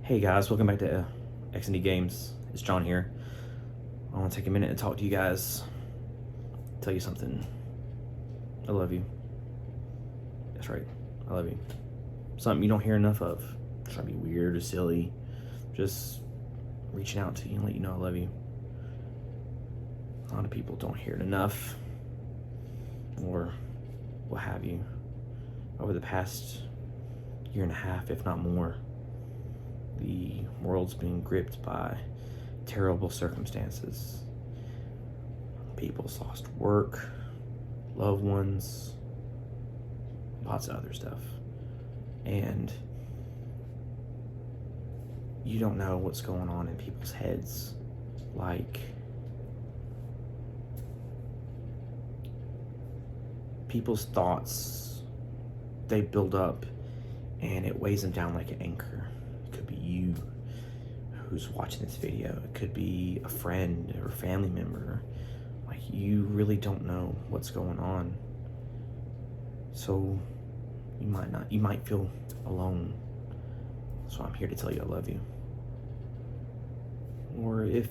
Hey guys, welcome back to X&D Games. It's John here. I want to take a minute and talk to you guys. Tell you something. I love you. That's right. I love you. Something you don't hear enough of. Trying to be weird or silly. Just reaching out to you and let you know I love you. A lot of people don't hear it enough. Or what have you. Over the past year and a half, if not more, the world's being gripped by terrible circumstances. People's lost work, loved ones, lots of other stuff. And you don't know what's going on in people's heads. Like, people's thoughts, they build up and it weighs them down like an anchor. It could be you who's watching this video. It could be a friend or family member. Like, you really don't know what's going on. So you might feel alone. So I'm here to tell you I love you. Or if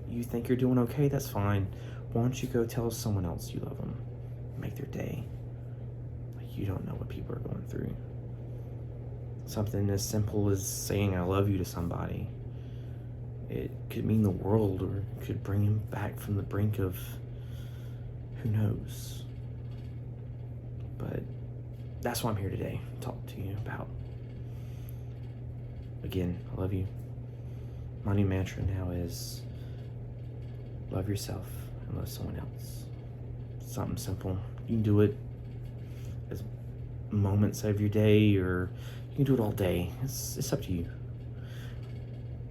you think you're doing okay, that's fine. Why don't you go tell someone else you love them? Make their day. Like, you don't know what people are going through. Something as simple as saying I love you to somebody. It could mean the world, or it could bring him back from the brink of who knows. But that's why I'm here today to talk to you about. Again, I love you. My new mantra now is love yourself and love someone else. Something simple. You can do it as moments of your day, or you can do it all day. It's up to you.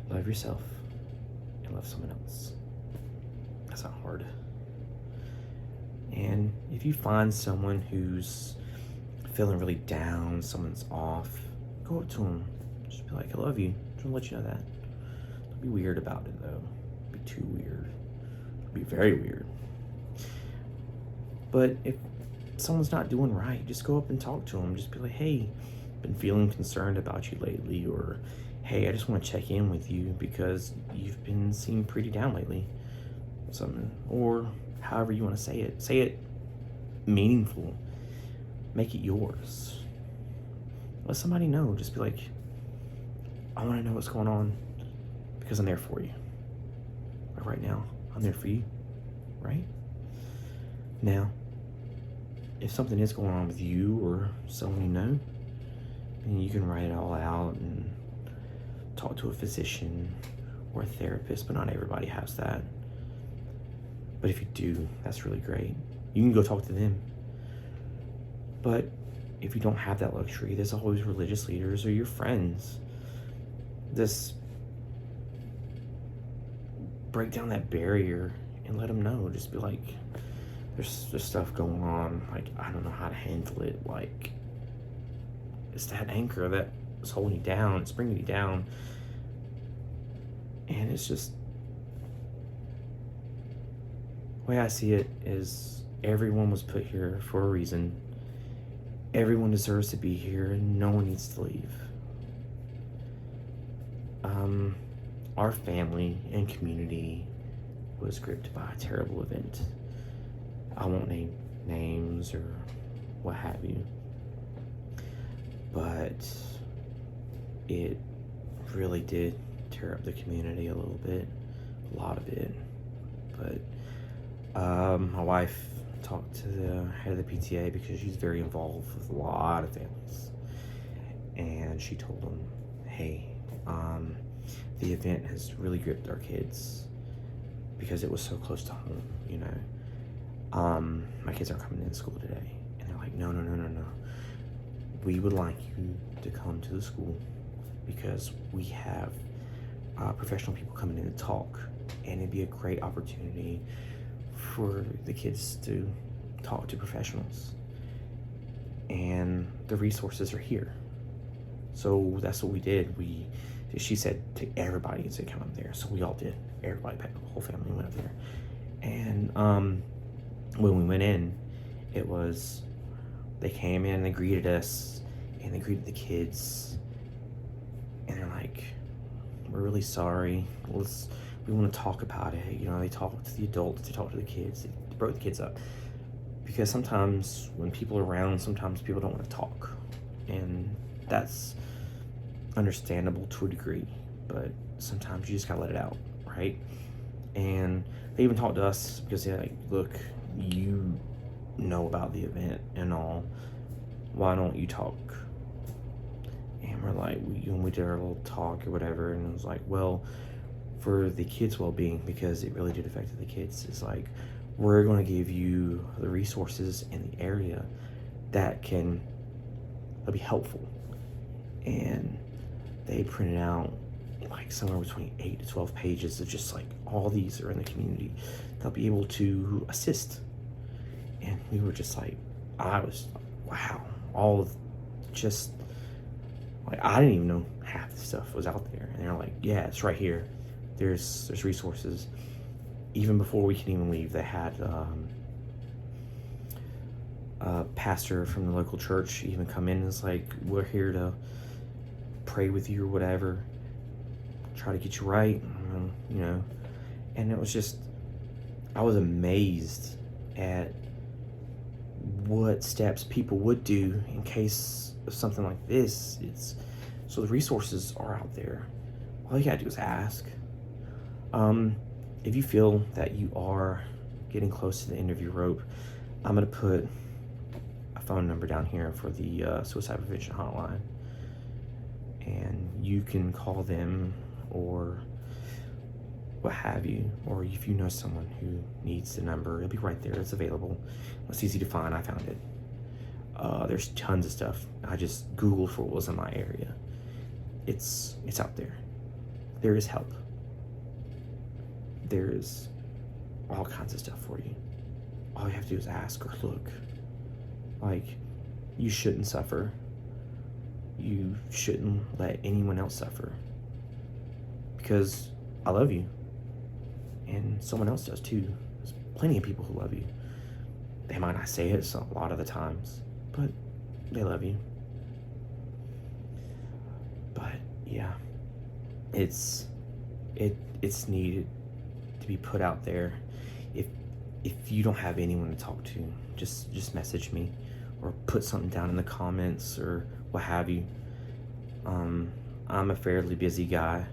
Love yourself and love someone else. That's not hard. And if you find someone who's feeling really down, someone's off, go up to them. Just be like, I love you. Just want to let you know that. Don't be weird about it, though. Don't be too weird. Don't be very weird. But if someone's not doing right, just go up and talk to them. Just be like, hey, been feeling concerned about you lately, or hey, I just want to check in with you because you've been seeming pretty down lately. Something, or however you want to say it. Say it meaningful. Make it yours. Let somebody know. Just be like, I want to know what's going on because I'm there for you. Like right now, I'm there for you, right? Now, if something is going on with you or someone you know, then you can write it all out and talk to a physician or a therapist, but not everybody has that. But if you do, that's really great. You can go talk to them. But if you don't have that luxury, there's always religious leaders or your friends. Just break down that barrier and let them know. Just be like, there's stuff going on. Like, I don't know how to handle it. Like, it's that anchor that is holding you down. It's bringing you down. And it's just, the way I see it is everyone was put here for a reason. Everyone deserves to be here, and no one needs to leave. Our family and community was gripped by a terrible event. I won't name names or what have you, but it really did tear up the community a little bit, a lot of it. But my wife talked to the head of the PTA because she's very involved with a lot of families, and she told them, hey, the event has really gripped our kids because it was so close to home, you know. My kids aren't coming into school today. And they're like, no. We would like you to come to the school because we have professional people coming in to talk, and it'd be a great opportunity for the kids to talk to professionals. And the resources are here. So that's what we did. She said to everybody to come up there. So we all did. Everybody, the whole family went up there. And when we went in, it was, they came in and they greeted us, and they greeted the kids, and they're like, really sorry. We want to talk about it. You know, they talk to the adults, they talk to the kids, they broke the kids up. Because sometimes when people are around, sometimes people don't want to talk. And that's understandable to a degree, but sometimes you just gotta let it out, right? And they even talked to us because they're like, look, you know about the event and all, why don't you talk? And we're like, we did our little talk or whatever, and it was like, well, for the kids' well-being, because it really did affect the kids, it's like, we're going to give you the resources in the area that will be helpful. And they printed out like somewhere between 8 to 12 pages of just like all these are in the community they'll be able to assist. And we were just like, I was like, wow, all of just like, I didn't even know half the stuff was out there. And they're like, yeah, it's right here. There's resources. Even before we can even leave, they had a pastor from the local church even come in and was like, we're here to pray with you or whatever, try to get you right, you know. And it was just, I was amazed at what steps people would do in case of something like this. So the resources are out there. All you gotta do is ask. If you feel that you are getting close to the end of your rope, I'm gonna put a phone number down here for the suicide prevention hotline, and you can call them or what have you, or if you know someone who needs the number, it'll be right there. It's available. It's easy to find. I found it. There's tons of stuff. I just Googled for what was in my area. It's out there. There is help. There is all kinds of stuff for you. All you have to do is ask or look. Like, you shouldn't suffer. You shouldn't let anyone else suffer. Because I love you. And someone else does too. There's plenty of people who love you. They might not say it a lot of the times, but they love you. But yeah, it's needed to be put out there. If you don't have anyone to talk to, just message me or put something down in the comments or what have you. I'm a fairly busy guy.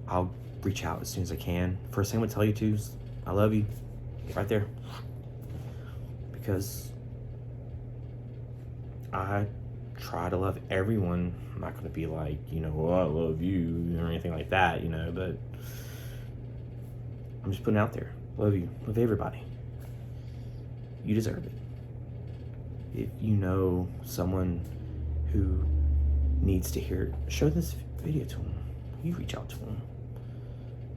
I'll reach out as soon as I can. First thing I'm gonna tell you too is I love you, right there, because I try to love everyone. I'm not gonna be like, well, I love you or anything like that, but I'm just putting it out there. Love you. Love everybody. You deserve it. If you know someone who needs to hear it, show this video to them. You reach out to them.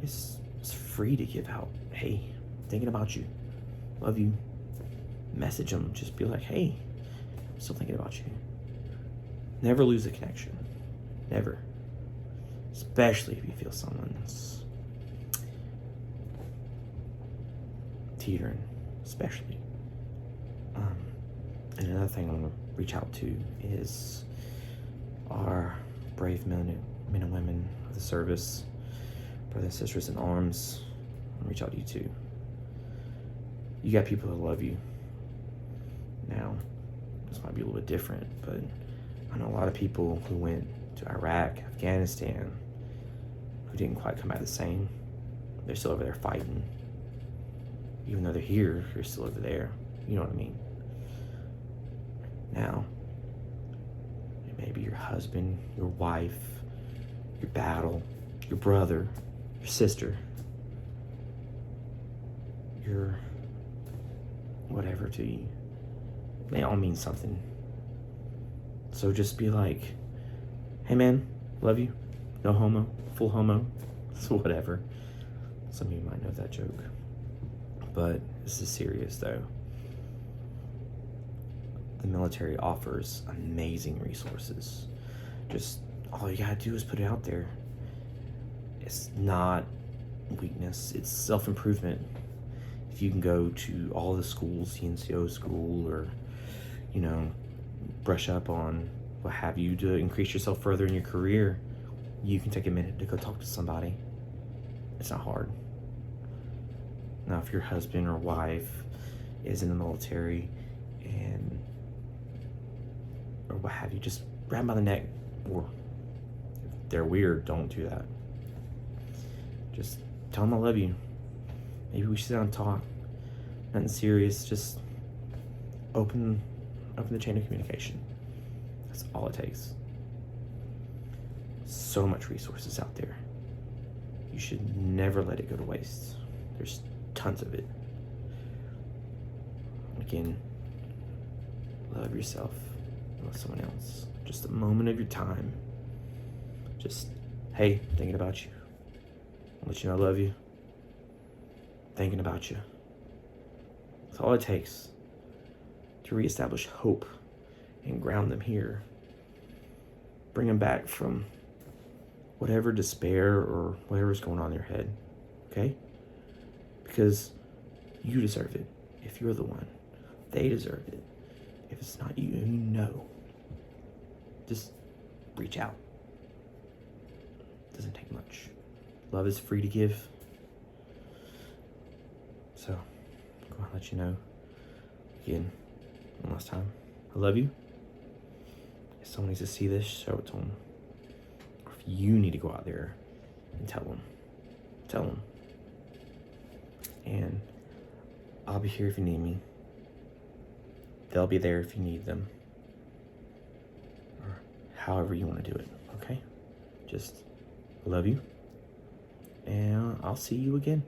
It's free to give out. Hey, thinking about you. Love you. Message them. Just be like, hey, I'm still thinking about you. Never lose a connection. Never. Especially if you feel someone's teetering. Especially. And another thing I want to reach out to is our brave men and women of the service, brothers and sisters in arms. I'll reach out to you too. You got people who love you. Now, this might be a little bit different, but I know a lot of people who went to Iraq, Afghanistan, who didn't quite come out the same. They're still over there fighting. Even though they're here, they're still over there. You know what I mean? Now, it may be your husband, your wife, your battle, your brother, your sister, your whatever to you. They all mean something. So just be like, hey man, love you. No homo, full homo, so whatever. Some of you might know that joke. But this is serious though. The military offers amazing resources. Just all you gotta do is put it out there. It's not weakness, it's self-improvement. If you can go to all the schools, NCO school, or brush up on what have you to increase yourself further in your career, you can take a minute to go talk to somebody. It's not hard. Now, if your husband or wife is in the military and or what have you, just grab them by the neck, or if they're weird, don't do that. Just tell them I love you. Maybe we should sit down and talk. Nothing serious, just open the chain of communication. That's all it takes. So much resources out there. You should never let it go to waste. There's tons of it. Again, love yourself, love someone else. Just a moment of your time. Just, hey, thinking about you. I'll let you know I love you. Thinking about you. That's all it takes to reestablish hope and ground them here. Bring them back from whatever despair or whatever's going on in their head, okay? Because you deserve it. If you're the one, they deserve it. If it's not you, you know. Just reach out. Doesn't take much. Love is free to give. So, go ahead and let you know. Again, one last time. I love you. If someone needs to see this, show it to them. Or if you need to go out there and tell them. Tell them. And I'll be here if you need me. They'll be there if you need them. Or however you want to do it, okay? Just love you. And I'll see you again.